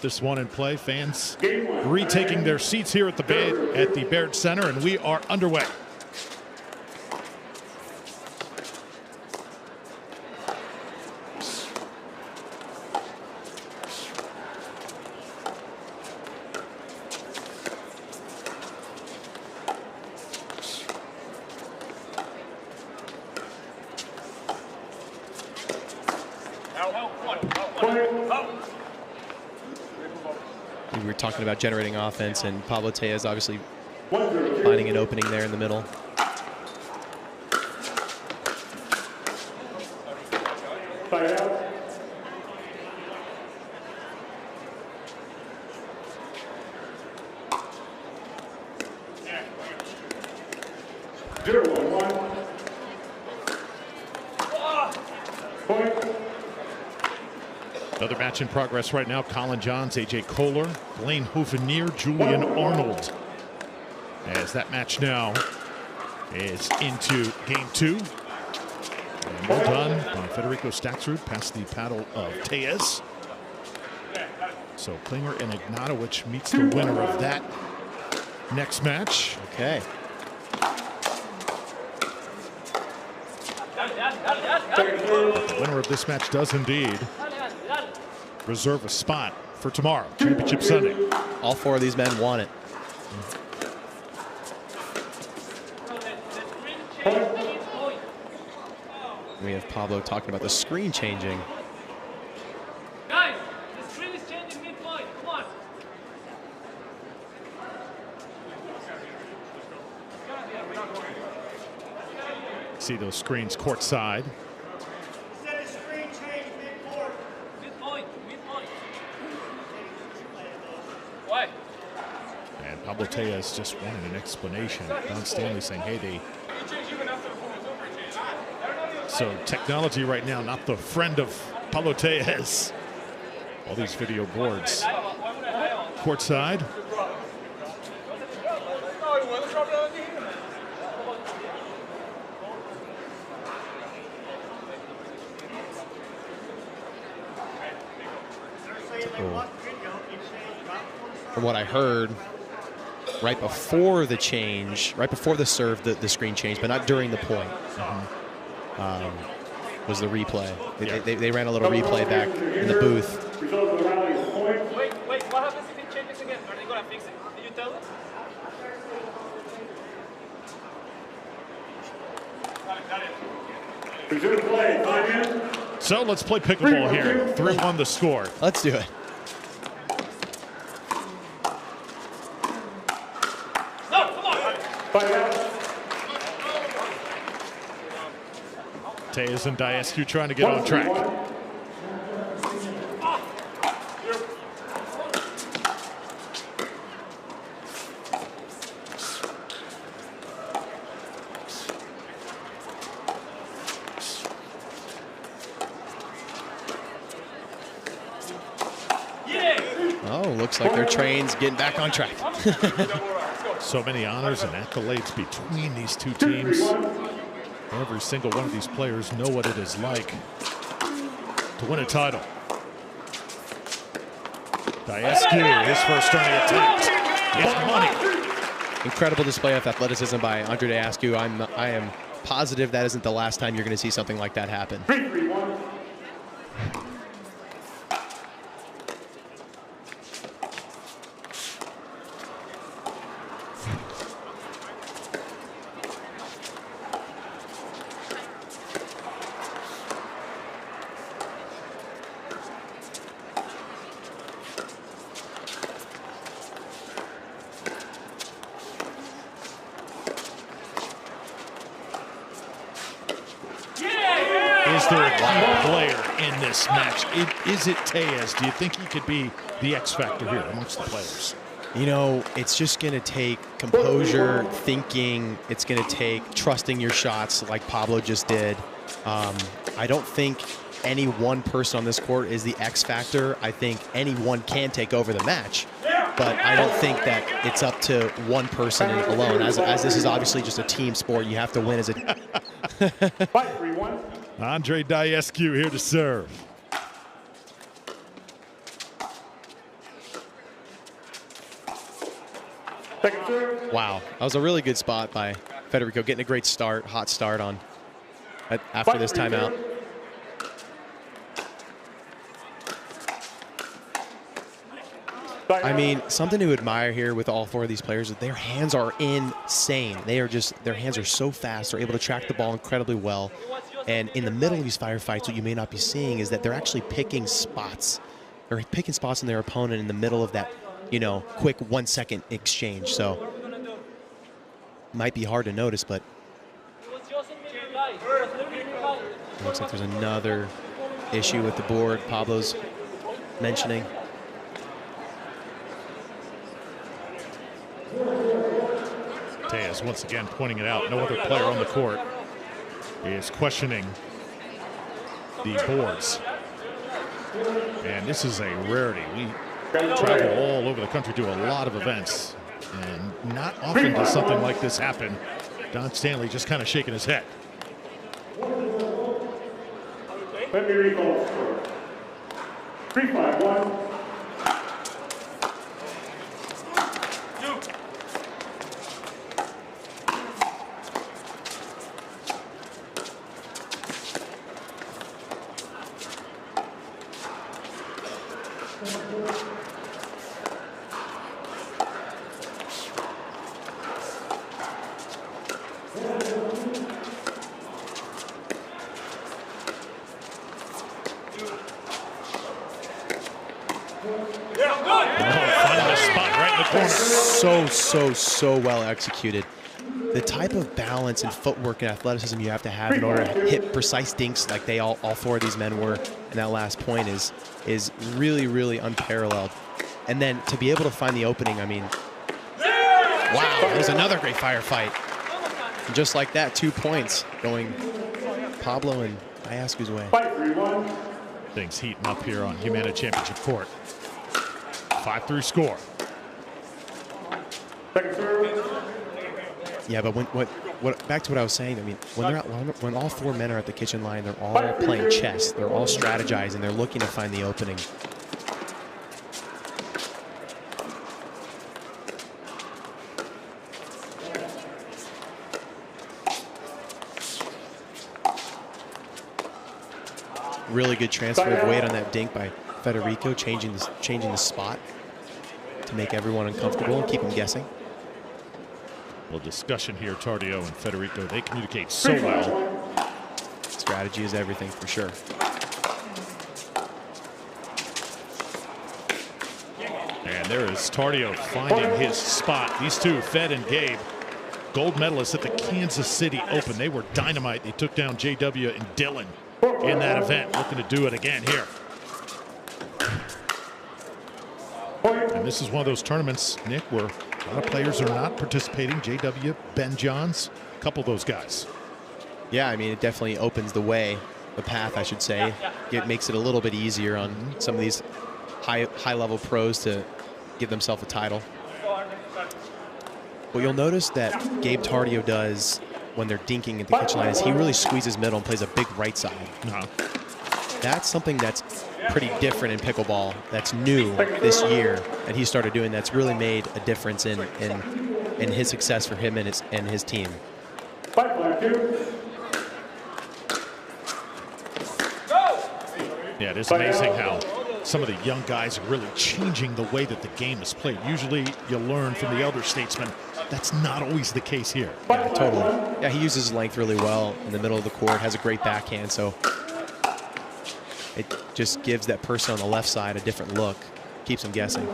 This one in play, fans retaking their seats here at the Baird Center, and we are underway. We were talking about generating offense, and Pablo Tellez obviously finding an opening there in the middle. Another match in progress right now. Colin Johns, AJ Kohler, Blaine Houvenier, Julian Arnold. As that match now is into game two. And well done by Federico Staksrud past the paddle of Tellez. So Klinger and Ignatowicz meets the winner of that next match. Okay. The winner of this match does indeed reserve a spot for tomorrow, Championship Sunday. All four of these men want it. We have Pablo talking about the screen changing. Guys, the screen is changing midpoint. Come on. See those screens courtside. And Pablo Tellez just wanted an explanation. Don Stanley saying, hey, they... So technology right now, not the friend of Pablo Tellez. All these video boards. Courtside. From what I heard, right before the change, right before the serve, the screen changed, but not during the point. Was the replay. They ran a little replay back in the booth. Wait, what happens if it changes again? Are they going to fix it? Did you tell us? So let's play pickleball here. 3-1 the score. Let's do it. Tellez and Daescu trying to get on track. Oh, looks like their train's getting back on track. So many honors and accolades between these two teams. Every single one of these players know what it is like to win a title. Daescu, his first turning attempt is money. Incredible display of athleticism by Andre Daescu. I am positive that isn't the last time you're going to see something like that happen. Is there a key player in this match? Is it Tellez? Do you think he could be the X factor here amongst the players? You know, it's just going to take composure, thinking. It's going to take trusting your shots like Pablo just did. I don't think any one person on this court is the X factor. I think anyone can take over the match. But I don't think that it's up to one person alone. As this is obviously just a team sport, you have to win as a... Andre Daescu here to serve. Wow, that was a really good spot by Federico, getting a great start, hot start on after this timeout. I mean, something to admire here with all four of these players is their hands are insane. They are just, their hands are so fast. They're able to track the ball incredibly well. And in the middle of these firefights, what you may not be seeing is that they're actually picking spots. They're picking spots in their opponent in the middle of that, you know, quick 1 second exchange. So might be hard to notice, but it looks like there's another issue with the board Pablo's mentioning. Tellez once again pointing it out. No other player on the court is questioning the boards. And this is a rarity. We travel all over the country, do a lot of events, and not often does something like this happen. Don Stanley just kind of shaking his head. Let me recall score. 3-5-1. So well executed. The type of balance and footwork and athleticism you have to have in order to hit precise dinks like they all four of these men were in that last point is really unparalleled. And then to be able to find the opening, I mean, wow, that was another great firefight. And just like that, 2 points going Pablo and Daescu's way. Things heating up here on Humana Championship Court. 5-3 score. Yeah, but what back to what I was saying. I mean, when all four men are at the kitchen line, they're all playing chess. They're all strategizing. They're looking to find the opening. Really good transfer of weight on that dink by Federico, changing the spot to make everyone uncomfortable and keep them guessing. Well, discussion here, Tardio and Federico, they communicate so well. Strategy is everything for sure. And there is Tardio finding his spot. These two, Fed and Gabe, gold medalists at the Kansas City Open. They were dynamite. They took down JW and Dylan in that event, looking to do it again here. And this is one of those tournaments, Nick, where a lot of players are not participating. JW, Ben Johns, a couple of those guys. Yeah, I mean, it definitely opens the way, the path, I should say. It makes it a little bit easier on some of these high-level pros to give themselves a title. What you'll notice that Gabe Tardio does when they're dinking at the kitchen line is he really squeezes middle and plays a big right side. That's something that's pretty different in pickleball. That's new this year, and he started doing. That's really made a difference in his success for him and his team. Yeah, it is amazing how some of the young guys are really changing the way that the game is played. Usually you learn from the elder statesmen. That's not always the case here. Yeah, totally. Yeah, he uses his length really well in the middle of the court, has a great backhand, so it just gives that person on the left side a different look, keeps them guessing.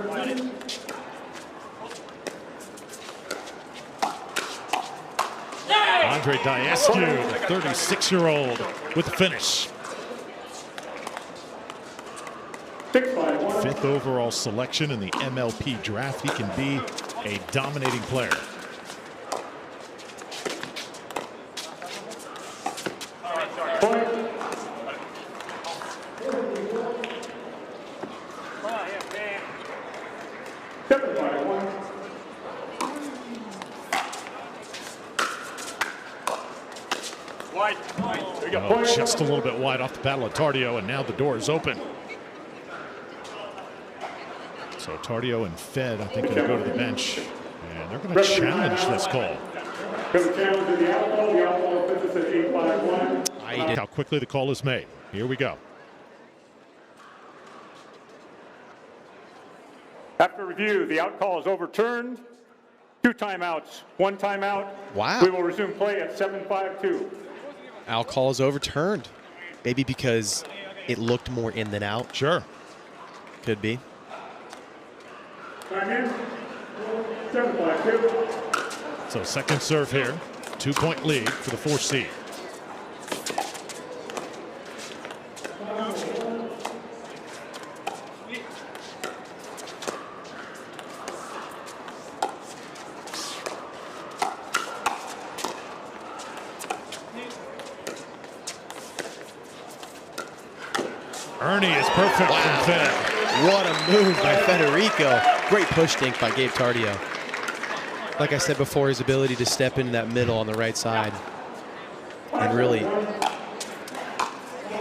Andre Daescu, the 36-year-old, with the finish. 5th overall selection in the MLP draft. He can be a dominating player. Oh, just a little bit wide off the paddle of Tardio, and now the door is open. So Tardio and Fed, I think, going to go to the bench. And they're going to challenge this call. Going to challenge the outlaw. The outlaw puts us at 8-5-1. Look how quickly the call is made. Here we go. After review, the out call is overturned. 2 timeouts, 1 timeout. Wow. We will resume play at 7-5-2. Out call is overturned. Maybe because it looked more in than out. Sure. Could be. Time in. 7-5-2. So second serve here. 2-point lead for the 4th seed. Ernie is perfect from Fed. What a move by Federico. Great push dink by Gabe Tardio. Like I said before, his ability to step into that middle on the right side and really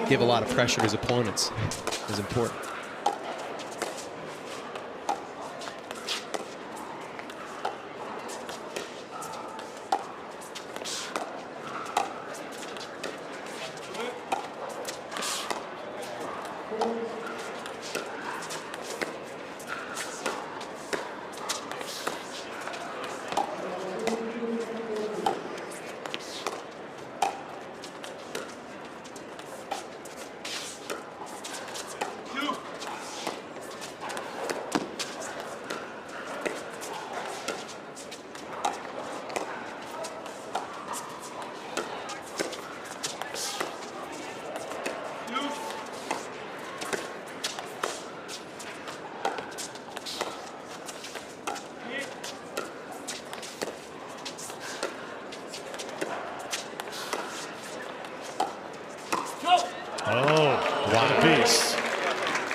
give a lot of pressure to his opponents is important.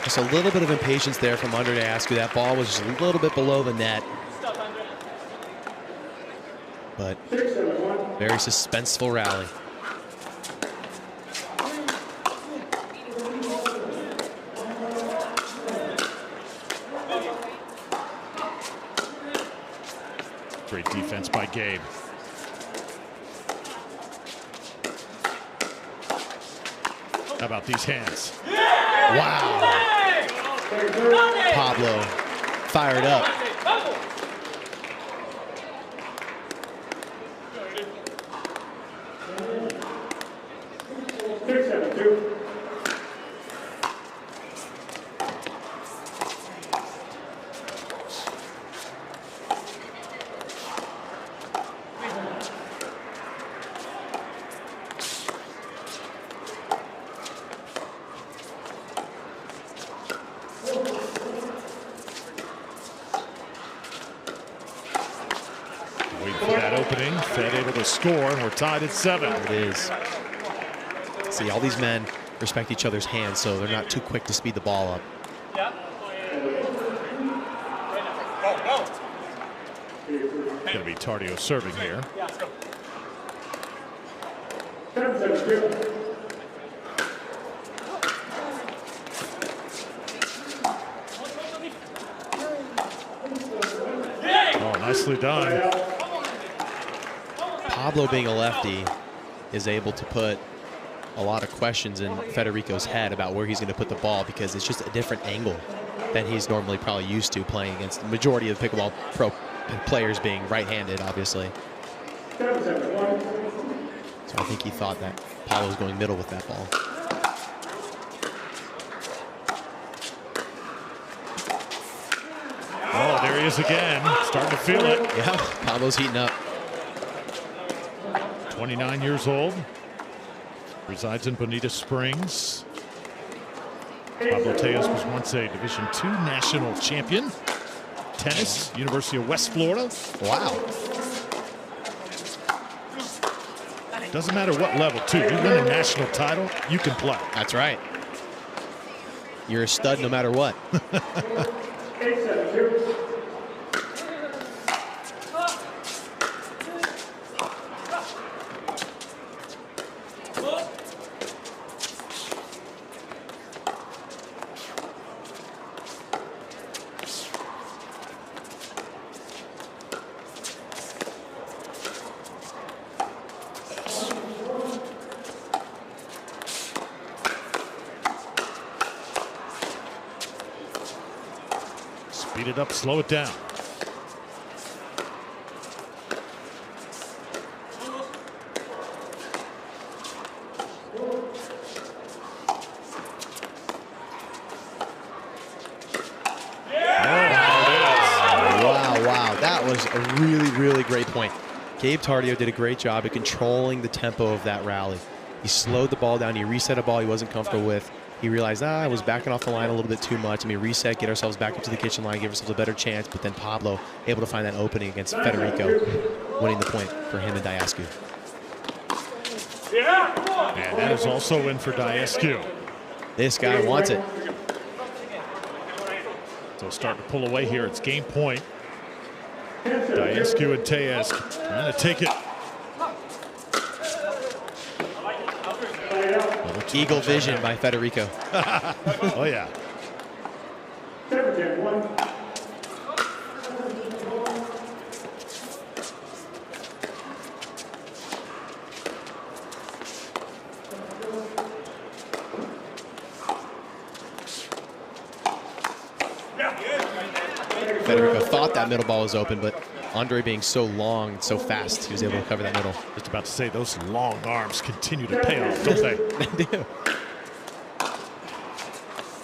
Just a little bit of impatience there from under Daescu. That ball was just a little bit below the net. But very suspenseful rally. Great defense by Gabe. How about these hands? Wow. Pablo fired up. Score, and we're tied at 7. It is. See, all these men respect each other's hands, so they're not too quick to speed the ball up. Going to be Tardio serving here. Oh, nicely done. Pablo, being a lefty, is able to put a lot of questions in Federico's head about where he's going to put the ball, because it's just a different angle than he's normally probably used to playing against the majority of the pickleball pro players being right-handed, obviously. So I think he thought that Pablo was going middle with that ball. Oh, there he is again. Starting to feel it. Yeah, Pablo's heating up. 29 years old, resides in Bonita Springs. Pablo Tellez was once a Division II national champion. Tennis, University of West Florida. Wow. Doesn't matter what level, too. You win a national title, you can play. That's right. You're a stud no matter what. Speed it up, slow it down. Wow, that was a really, really great point. Gabe Tardio did a great job at controlling the tempo of that rally. He slowed the ball down. He reset a ball he wasn't comfortable with. He realized, I was backing off the line a little bit too much. Reset, get ourselves back up to the kitchen line, give ourselves a better chance. But then Pablo able to find that opening against Federico, winning the point for him and Daescu. And that is also in for Daescu. This guy wants it. So starting to pull away here. It's game point. Daescu and Tellez trying to take it. Eagle vision by Federico. Oh, yeah. Federico thought that middle ball was open, but Andre being so long and so fast, he was able to cover that middle. Just about to say, those long arms continue to pay off, don't they? They do.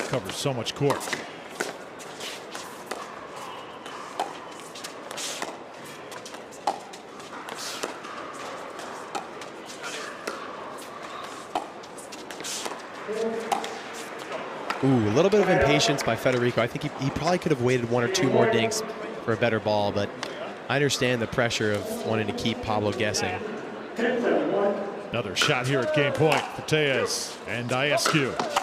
Covers so much court. Ooh, a little bit of impatience by Federico. I think he probably could have waited one or two more dinks for a better ball, but I understand the pressure of wanting to keep Pablo guessing. Another shot here at game point for Tellez and Daescu.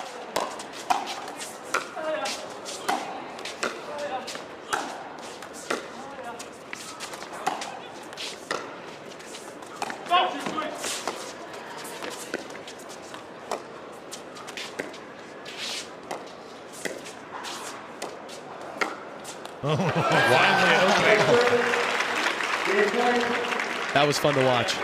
That was fun to watch.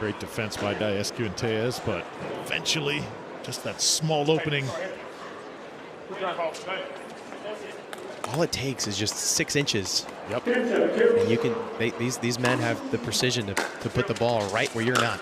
Great defense by Daescu and Tellez, but eventually just that small opening. All it takes is just 6 inches. Yep. And you can, these men have the precision to put the ball right where you're not.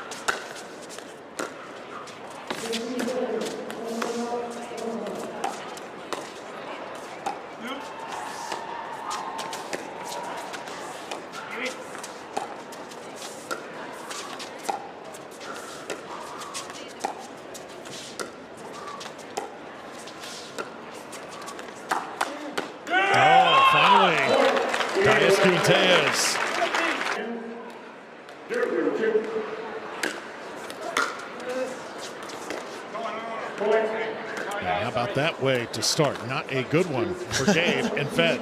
Daescu and Tellez. And how about that way to start? Not a good one for Gabe and Fed.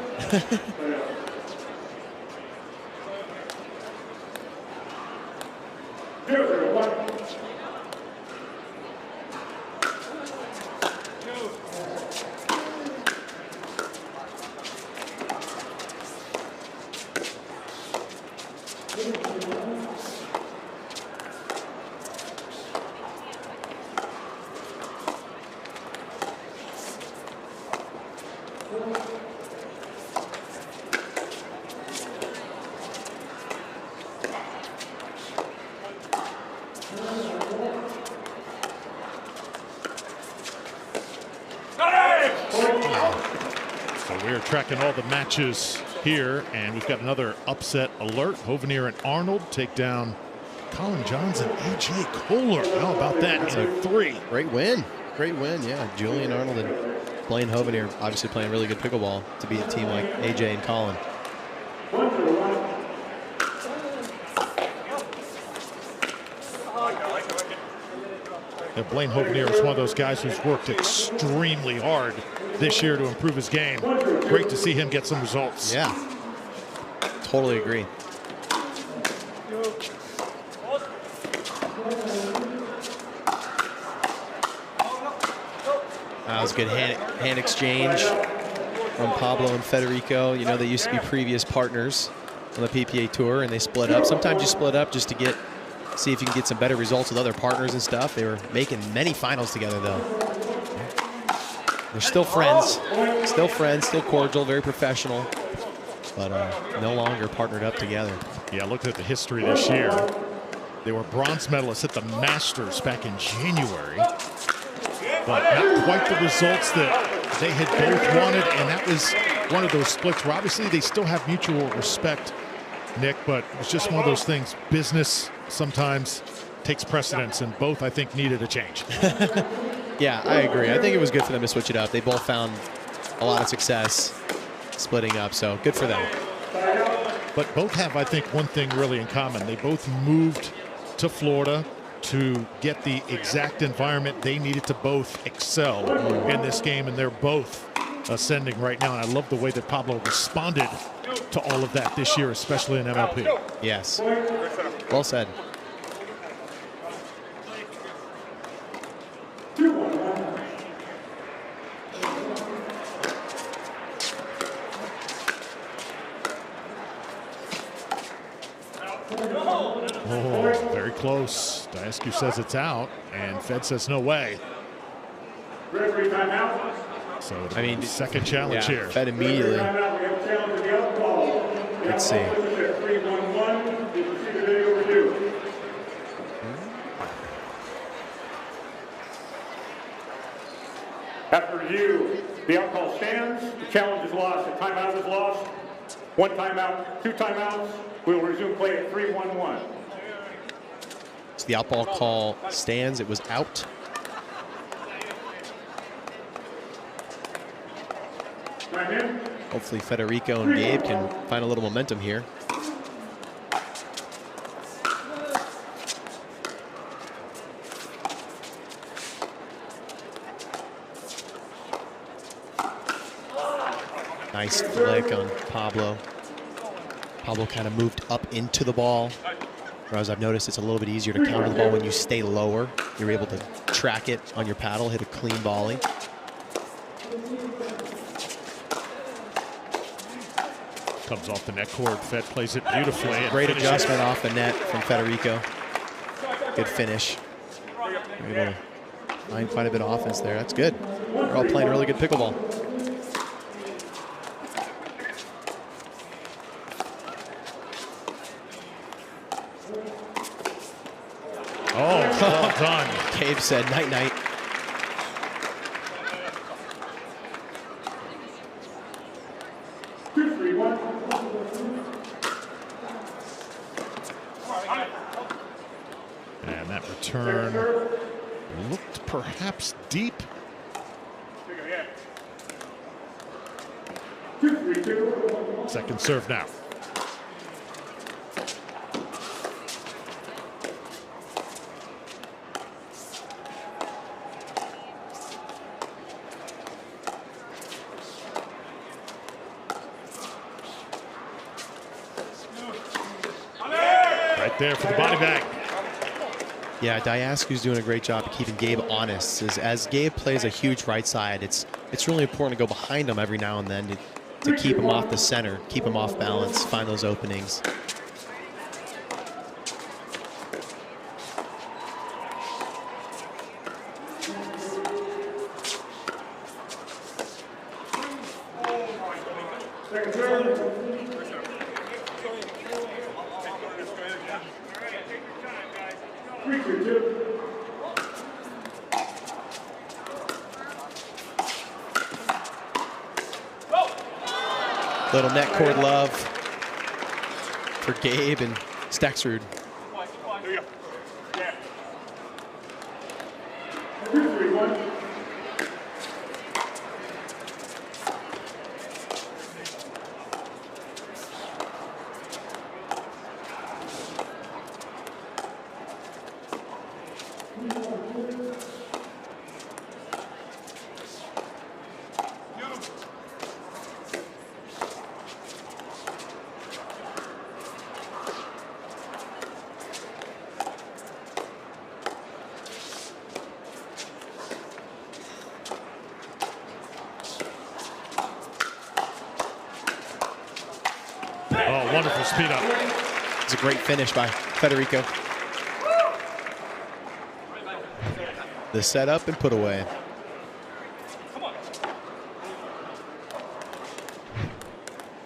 So we're tracking all the matches here, and we've got another upset alert. Hovenier and Arnold take down Colin Johns and AJ Kohler. How about that in 3? Great win. Great win, yeah. Julian Arnold and Blaine Hovenier obviously playing really good pickleball to beat a team like AJ and Colin. And Blaine Hovenier is one of those guys who's worked extremely hard this year to improve his game. Great to see him get some results. Yeah, totally agree. That was a good hand exchange from Pablo and Federico. You know, they used to be previous partners on the PPA Tour, and they split up. Sometimes you split up just to see if you can get some better results with other partners and stuff. They were making many finals together, though. They're still friends, still cordial, very professional, but no longer partnered up together. Yeah, I looked at the history this year. They were bronze medalists at the Masters back in January, but not quite the results that they had both wanted, and that was one of those splits where obviously they still have mutual respect, Nick, but it's just one of those things. Business sometimes takes precedence, and both, I think, needed a change. Yeah, I agree. I think it was good for them to switch it up. They both found a lot of success splitting up, so good for them. But both have, I think, one thing really in common. They both moved to Florida to get the exact environment they needed to both excel in this game, and they're both ascending right now. And I love the way that Pablo responded to all of that this year, especially in MLP. Yes. Well said. Oh, very close. Daescu says it's out, and Fed says no way. So I mean, second challenge here. Fed immediately. Let's see. After review, the out call stands. The challenge is lost. The timeout is lost. 1 timeout, 2 timeouts. We will resume play at 3-1-1. So the out ball call stands. It was out. Hopefully Federico and Gabe can find a little momentum here. Nice flick on Pablo. Pablo kind of moved up into the ball, whereas I've noticed it's a little bit easier to counter the ball when you stay lower. You're able to track it on your paddle, hit a clean volley. Comes off the net cord. Fed plays it beautifully. Great adjustment off the net from Federico. Good finish. Able to find quite a bit of offense there. That's good. We're all playing really good pickleball. Oh, well done. Gabe said night-night. And that return looked perhaps deep. Second serve now. Right there for the body bag. Yeah, Daescu's doing a great job of keeping Gabe honest. As Gabe plays a huge right side, it's really important to go behind him every now and then to keep him off the center, keep him off balance, find those openings. Little net cord love for Gabe and Staksrud. Oh, wonderful speed up. It's a great finish by Federico. The setup and put away.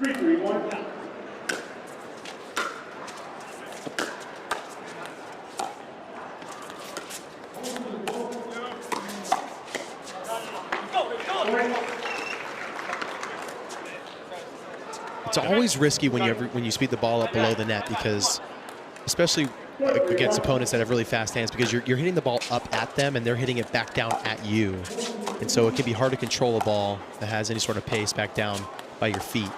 3-3-1. It's always risky when you speed the ball up below the net, because especially against opponents that have really fast hands, because you're hitting the ball up at them and they're hitting it back down at you. And so it can be hard to control a ball that has any sort of pace back down by your feet.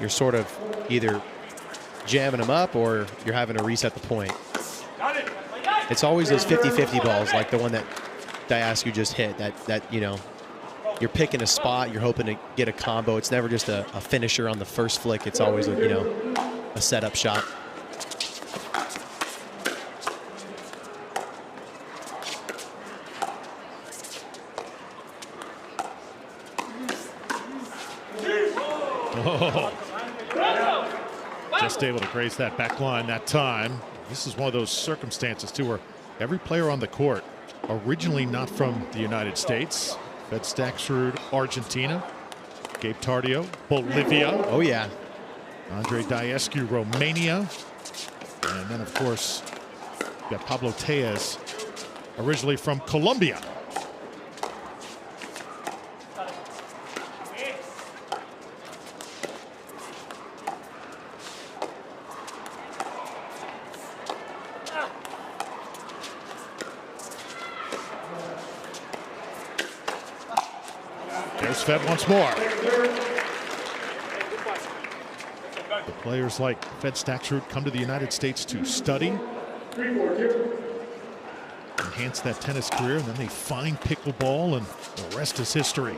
You're sort of either jamming them up or you're having to reset the point. It's always those 50-50 balls like the one that Daescu just hit, that you know, you're picking a spot, you're hoping to get a combo. It's never just a finisher on the first flick. It's always a setup shot. Oh. Just able to graze that back line that time. This is one of those circumstances, too, where every player on the court, originally not from the United States, Fed Staksrud, Argentina, Gabe Tardio, Bolivia. Oh, yeah. Andre Daescu, Romania. And then, of course, you got Pablo Tellez, originally from Colombia. There's Fed once more. The players like Fed Staksrud come to the United States to study, enhance that tennis career, and then they find pickleball, and the rest is history.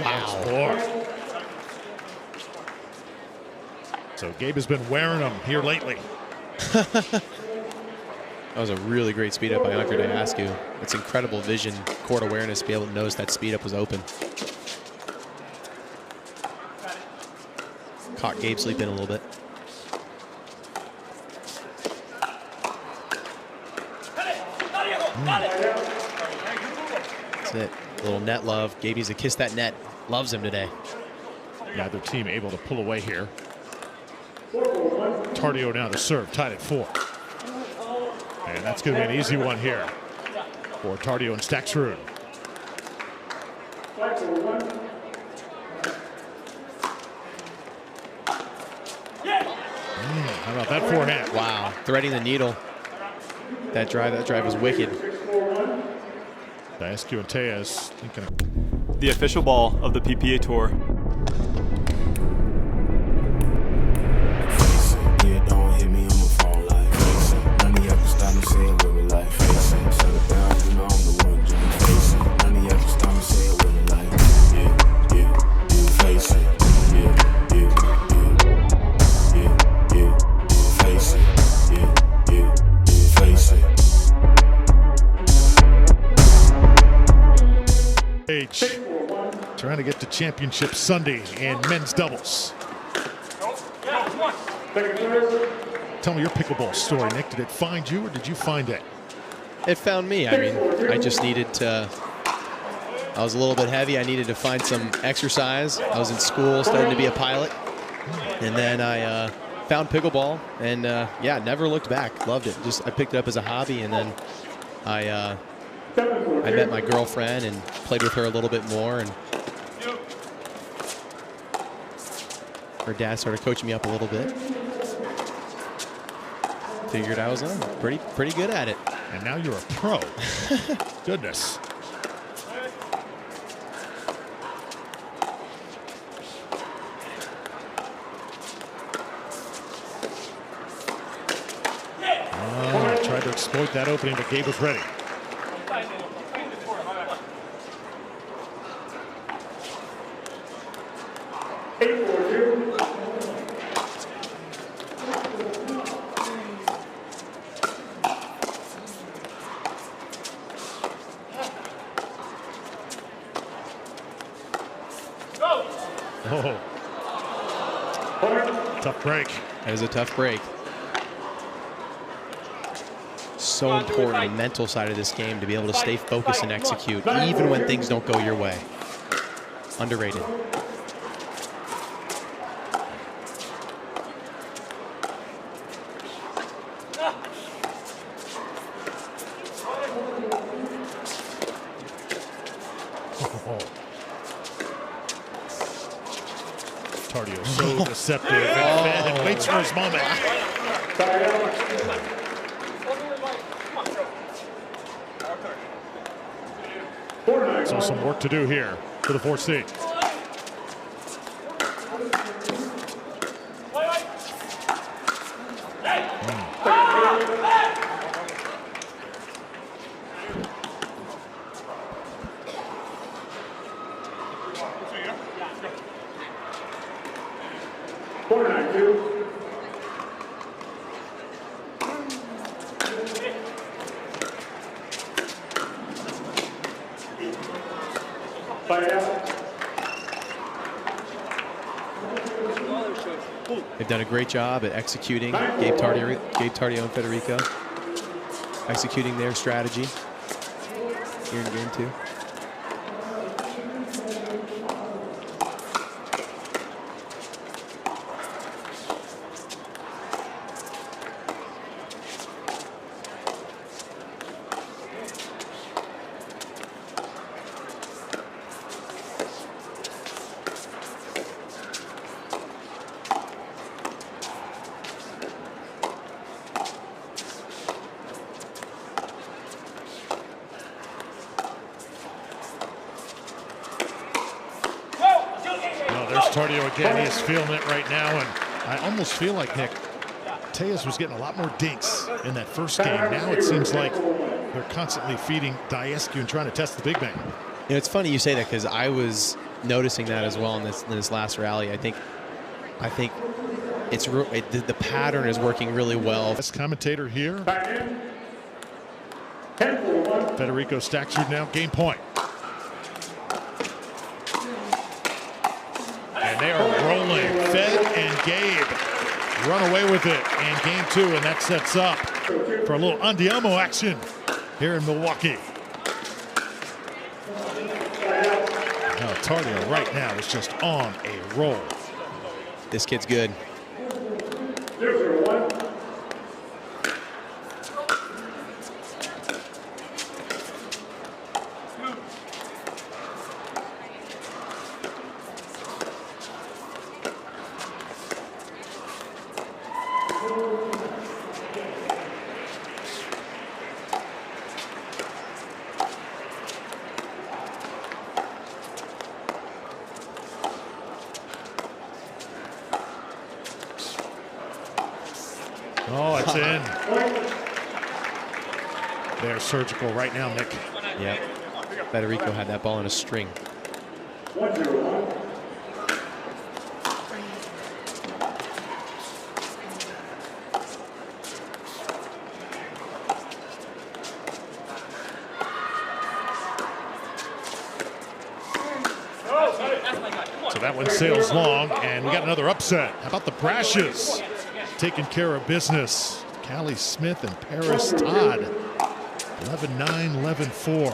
Wow. So Gabe has been wearing them here lately. That was a really great speed up by Andre Daescu. It's incredible vision, court awareness to be able to notice that speed up was open. Caught Gabe sleeping a little bit. That's it. A little net love. Gabe needs to kiss that net. Loves him today. Neither team able to pull away here. Tardio now to serve, tied at 4. And that's going to be an easy one here for Tardio and Staksrud. How about that forehand? Wow, threading the needle. That drive was wicked. Daescu and Tellez thinking. The official ball of the PPA Tour. Trying to get to championship Sunday in men's doubles. Tell me your pickleball story, Nick. Did it find you or did you find it? It found me. I mean, I just needed to, I was a little bit heavy. I needed to find some exercise. I was in school studying to be a pilot. And then I found pickleball and yeah, never looked back. Loved it. I picked it up as a hobby, and then I met my girlfriend and played with her a little bit more, and her dad started coaching me up a little bit. Figured I was pretty good at it. And now you're a pro. Goodness. Oh, tried to exploit that opening, but Gabe was ready. Oh. Tough break. That was a tough break. So important, the mental side of this game, to be able to stay focused and execute, even when things don't go your way. Underrated. Tardio so deceptive and waits for his moment. So some work to do here for the 4th seed. They've done a great job at executing. Gabe Tardio and Federico executing their strategy here in game 2. Tardio again, he is feeling it right now, and I almost feel like, Nick, Tellez was getting a lot more dinks in that first game. Now it seems like they're constantly feeding Daescu and trying to test the big man. You know, it's funny you say that, because I was noticing that as well in this last rally. I think it's the pattern is working really well. Best commentator here. Federico Staksrud now, game point. And they are rolling. Fed and Gabe run away with it in game 2, and that sets up for a little andiamo action here in Milwaukee. Now Tardio right now is just on a roll. This kid's good. Oh, it's in. They're surgical right now, Nick. Yep. Federico had that ball in a string. So that one sails long, and we got another upset. How about the Brashes taking care of business? Callie Smith and Paris Todd, 11-9, 11-4.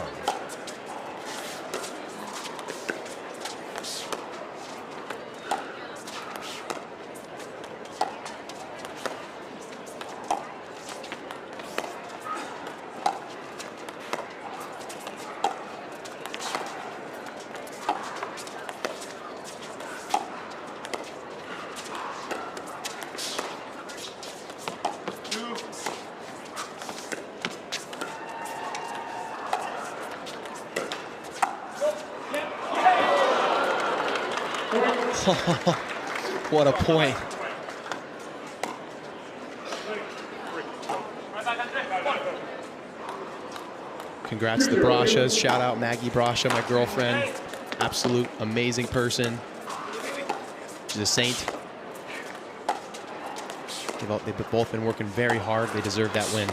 What a point. Congrats to the Brashas. Shout out Maggie Brasha, my girlfriend. Absolute amazing person. She's a saint. They've both been working very hard. They deserve that win.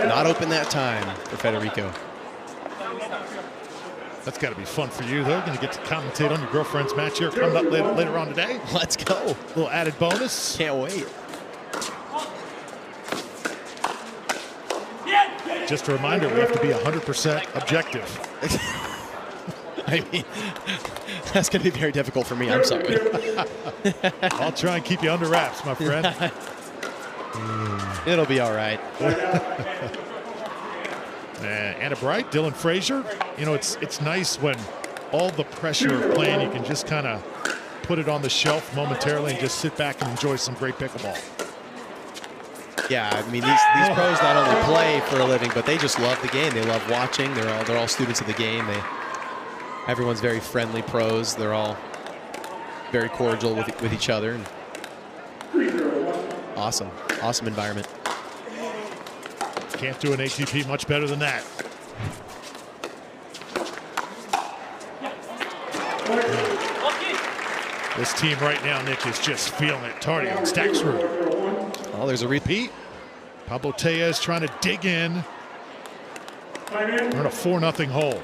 Not not open that time for Federico. That's got to be fun for you, though. Going to get to commentate on your girlfriend's match here coming up later on today. Let's go. A little added bonus. Can't wait. Just a reminder, we have to be 100% objective. I mean, that's going to be very difficult for me. I'm sorry. I'll try and keep you under wraps, my friend. It'll be all right. Anna Bright, Dylan Frazier. You know, it's nice when all the pressure of playing, you can just kind of put it on the shelf momentarily and just sit back and enjoy some great pickleball. Yeah, I mean, these pros not only play for a living, but they just love the game. They love watching. They're all students of the game. Everyone's very friendly pros. They're all very cordial with each other. And awesome environment. Can't do an ATP much better than that. This team right now, Nick, is just feeling it. Tardio and Staksrud. Oh, there's a repeat. Pablo Tellez trying to dig in. We're in a 4-0 hole.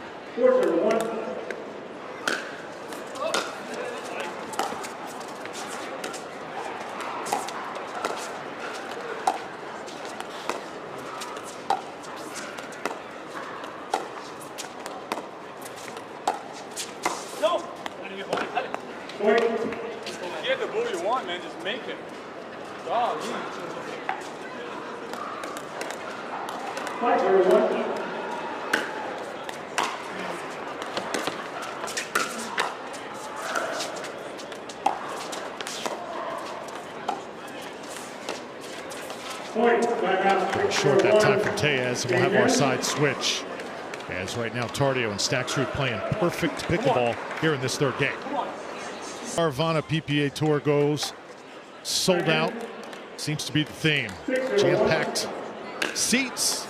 Get the ball you want, man. Just make it. Oh, Pretty short that time for Tellez, and we'll have our side switch. As right now, Tardio and Staksrud playing perfect pickleball here in this third game. Arvana PPA Tour goes sold out. Seems to be the theme. Jam-packed seats.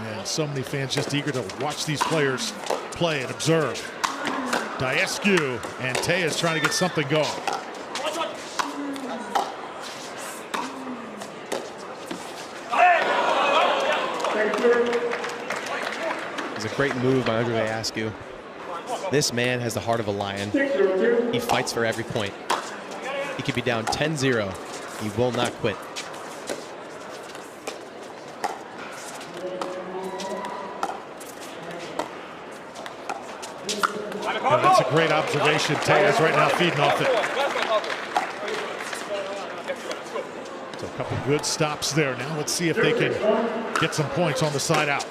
And so many fans just eager to watch these players play and observe. Daescu and Tellez trying to get something going. It's a great move by Daescu. This man has the heart of a lion. He fights for every point. He could be down 10-0. He will not quit. Now, that's a great observation. Tellez right now feeding off it. So a couple good stops there. Now let's see if they can get some points on the side out.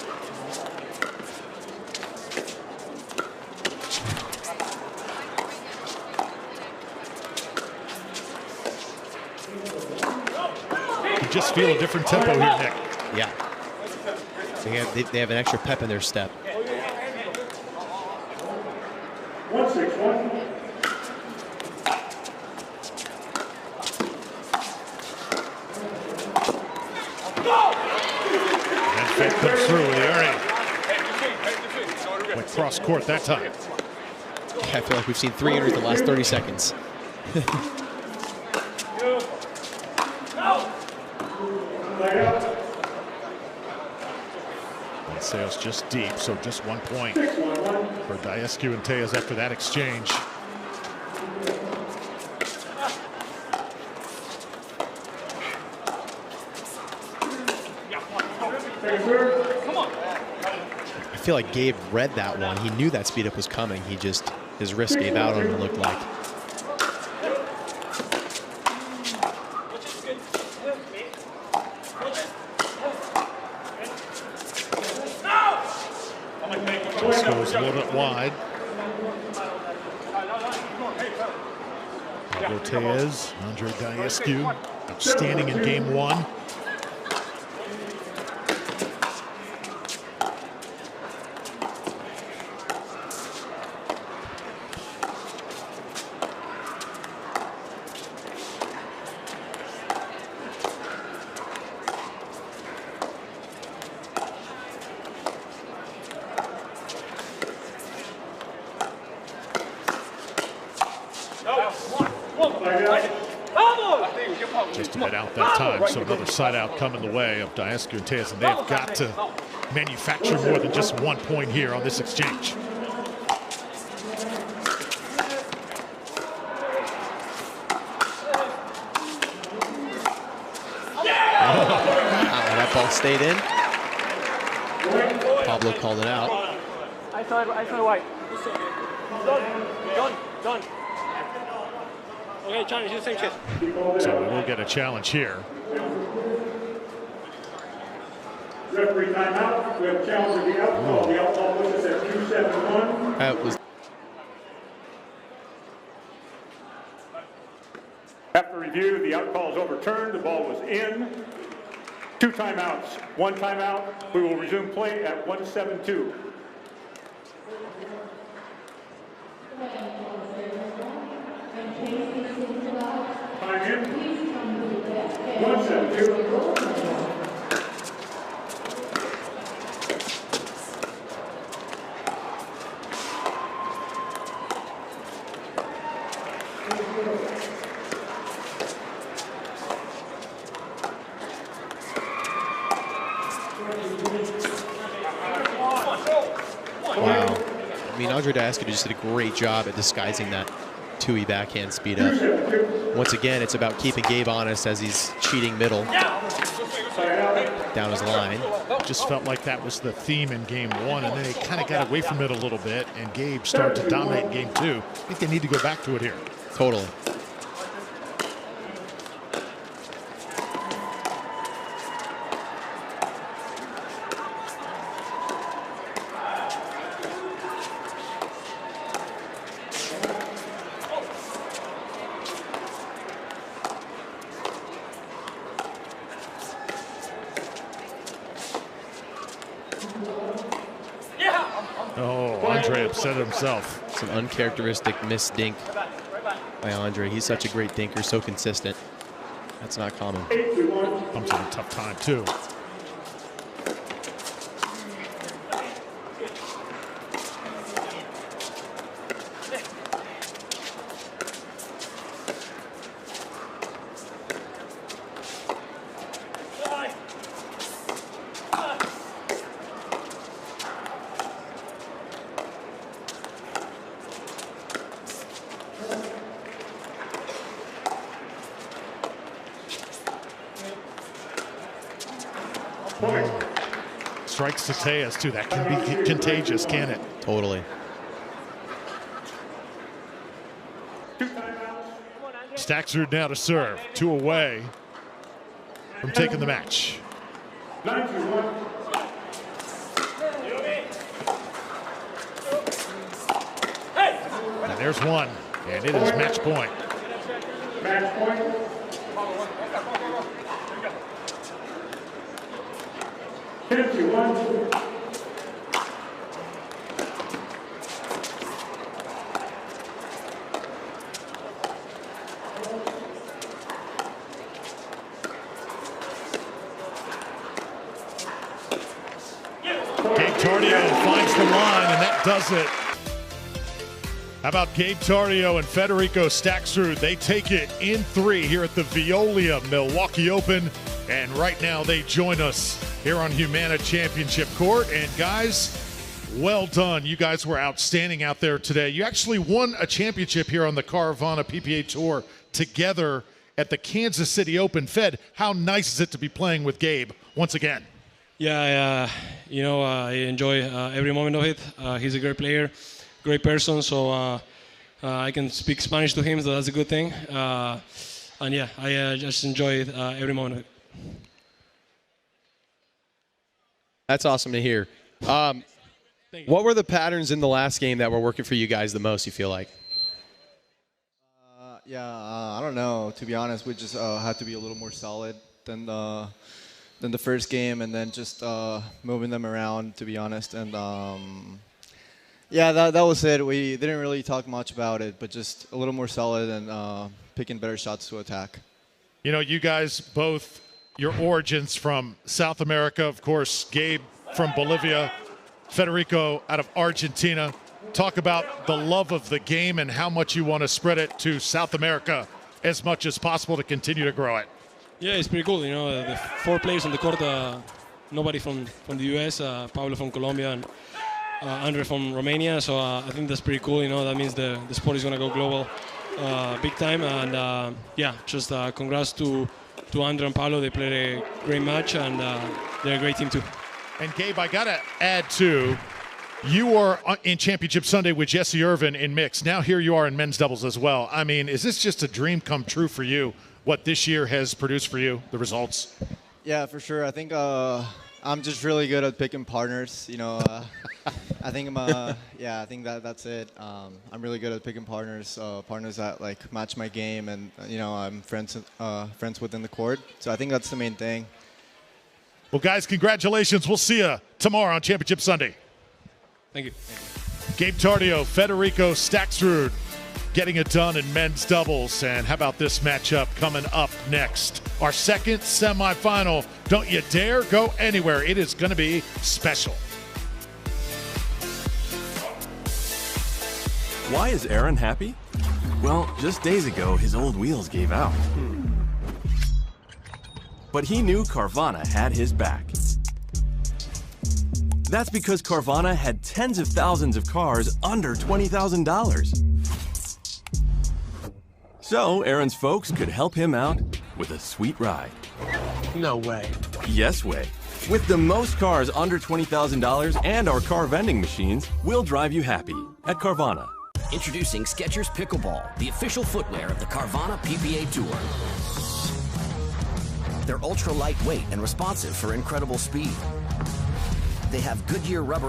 You just feel a different tempo here, Nick. Yeah. They have an extra pep in their step. 1-6-1. And Fed comes through with the earning. Went cross court that time. Yeah, I feel like we've seen 300 the last 30 seconds. Sales just deep, so just 1 point for Daescu and Tellez after that exchange. I feel like Gabe read that one. He knew that speed up was coming. His wrist gave out on him, it looked like. This goes a little bit wide. Pablo Tellez, Andre Daescu, outstanding in game one. Just a bit out that time, so another side out coming the way of Daescu and Tellez, and they've got to manufacture more than just 1 point here on this exchange. That ball stayed in. Pablo called it out. I saw it white. Done. Okay, challenge, do the same shit. So we'll get a challenge here. Referee timeout. We have a challenge of the outlaw. The outlaw puts us at 2-7-1. That was After review, the out call is overturned. The ball was in. 2 timeouts. 1 timeout. We will resume play at 1-7-2. Time in. 1-7-2. wow. I mean, Andre Daescu just did a great job at disguising that 2E backhand speed up. Once again, it's about keeping Gabe honest as he's cheating middle down his line. Just felt like that was the theme in game 1, and then they kind of got away from it a little bit, and Gabe started to dominate in game 2. I think they need to go back to it here. Totally. Oh, Andre upset himself. It's an uncharacteristic missed dink by Andre. He's such a great dinker, so consistent. That's not common. Comes at a tough time, too. Strikes to Tellez, too. That can be contagious, can it? Totally. Staksrud now to serve. 2 away from taking the match. And there's one, and it is match point. Match point. Gabe Tardio finds the line, and that does it. How about Gabe Tardio and Federico Staksrud? They take it in 3 here at the Veolia Milwaukee Open. And right now they join us here on Humana Championship Court. And guys, well done. You guys were outstanding out there today. You actually won a championship here on the Caravana PPA Tour together at the Kansas City Open. Fed, how nice is it to be playing with Gabe once again? Yeah, I enjoy every moment of it. He's a great player, great person, so I can speak Spanish to him, so that's a good thing. And yeah, I just enjoy every moment of it. That's awesome to hear. What were the patterns in the last game that were working for you guys the most, you feel like? I don't know. To be honest, we just had to be a little more solid than the first game, and then just moving them around, to be honest. And that was it. We didn't really talk much about it, but just a little more solid and picking better shots to attack. You know, you guys both, your origins from South America, of course, Gabe from Bolivia, Federico out of Argentina. Talk about the love of the game and how much you want to spread it to South America as much as possible to continue to grow it. Yeah, it's pretty cool. The 4 players on the court nobody from the U.S. Pablo from Colombia and Andre from Romania. So I think that's pretty cool. You know, that means the sport is gonna go global, big time. And yeah, just congrats to Andre and Pablo. They played a great match, and they're a great team too. And Gabe, I gotta add too, you were in Championship Sunday with Jesse Irvin in mixed. Now here you are in men's doubles as well. I mean, is this just a dream come true for you, what this year has produced for you, the results? Yeah, for sure. I think I'm just really good at picking partners. You know, I think I think that's it. I'm really good at picking partners, partners that like match my game, and you know, I'm friends within the court. So I think that's the main thing. Well, guys, congratulations. We'll see you tomorrow on Championship Sunday. Thank you. Gabe Tardio, Federico Staksrud getting it done in men's doubles. And how about this matchup coming up next? Our second semifinal. Don't you dare go anywhere. It is going to be special. Why is Aaron happy? Well, just days ago, his old wheels gave out. But he knew Carvana had his back. That's because Carvana had tens of thousands of cars under $20,000. So Aaron's folks could help him out with a sweet ride. No way. Yes way. With the most cars under $20,000 and our car vending machines, we'll drive you happy at Carvana. Introducing Skechers Pickleball, the official footwear of the Carvana PPA Tour. They're ultra lightweight and responsive for incredible speed. They have Goodyear rubber